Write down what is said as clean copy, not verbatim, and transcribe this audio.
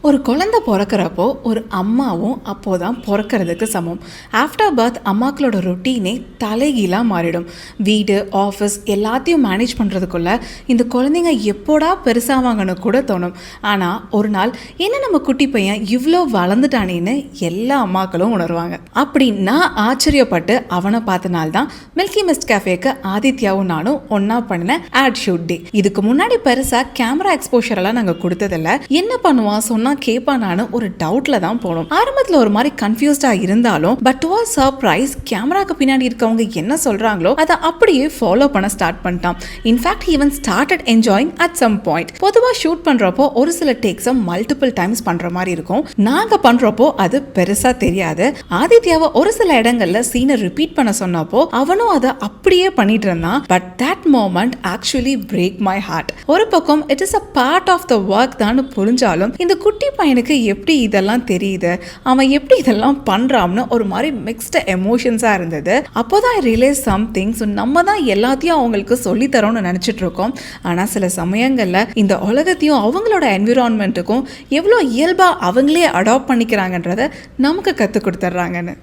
ஒரு குழந்தை பிறக்கிறப்போ ஒரு அம்மாவும் அப்போதான் பிறக்கிறதுக்கு சமம். ஆஃப்டர் பர்த் அம்மாக்களோட ரொட்டீனே தலைகீழாக மாறிடும். வீடு, ஆஃபீஸ் எல்லாத்தையும் மேனேஜ் பண்ணுறதுக்குள்ள இந்த குழந்தைங்க எப்போடா பெருசாவாங்கன்னு கூட தோணும். ஆனால் ஒரு நாள் என்ன நம்ம குட்டி பையன் இவ்வளோ வளர்ந்துட்டானேன்னு எல்லா அம்மாக்களும் உணர்வாங்க. அப்படி நான் ஆச்சரியப்பட்டு அவனை பார்த்தனால்தான் மில்கி மிஸ்ட் கேஃபேக்கு ஆதித்யாவும் நானும் ஒன்னா பண்ணின ஆட் ஷூட் டே. இதுக்கு முன்னாடி பெருசாக கேமரா எக்ஸ்போஷர் எல்லாம் நாங்கள் கொடுத்ததில்ல. என்ன பண்ணுவான் சொன்னா கேட்பானான்னு ஒரு டவுட்ல தான் போனோம். ஆரம்பத்தில் ஒரு மாதிரி கன்ஃபியூஸ்டா இருந்தாலும் பட் டு ஆர் சர்ப்ரைஸ் கேமராக்கு பின்னாடி இருக்கவங்க என்ன சொல்றாங்களோ அதை அப்படியே ஃபாலோ பண்ண ஸ்டார்ட் பண்ணிட்டான். In fact even started enjoying at some point. பொதுவாக ஷூட் பண்றப்போ ஒரு சில டேக்ஸை மல்டிபிள் டைம்ஸ் பண்ற மாதிரி இருக்கும். நாங்க பண்றப்போ அது பெருசா தெரியாது. ஆதித்யாவை ஒரு சில இடங்கள்ல சீனை ரிப்பீட் பண்ண சொன்னப்போ அவனும் அதை அப்படியே பண்ணிட்டு இருந்தான். But that moment actually break my heart. ஒரு பக்கம் it is a part of the work தான் புரிஞ்சாலும் இந்த குட்டி பையனுக்கு எப்படி இதெல்லாம் தெரியுது, அவன் எப்படி இதெல்லாம் பண்றான்னு ஒரு மாதிரி மிக்ஸ்டு எமோஷன்ஸா இருந்தது. அப்போதான் ரியலைஸ் சம்திங். ஸோ நம்ம தான் எல்லாத்தையும் அவங்களுக்கு சொல்லி தரோம்னு நினைச்சிட்டு இருக்கோம். ஆனால் சில சமயங்கள்ல இந்த உலகத்தையும் அவங்களோட என்விரான்மெண்ட்டுக்கும் எவ்வளோ இயல்பா அவங்களே அடாப்ட் பண்ணிக்கிறாங்கன்றத நமக்கு கற்றுக் கொடுத்துட்றாங்கன்னு.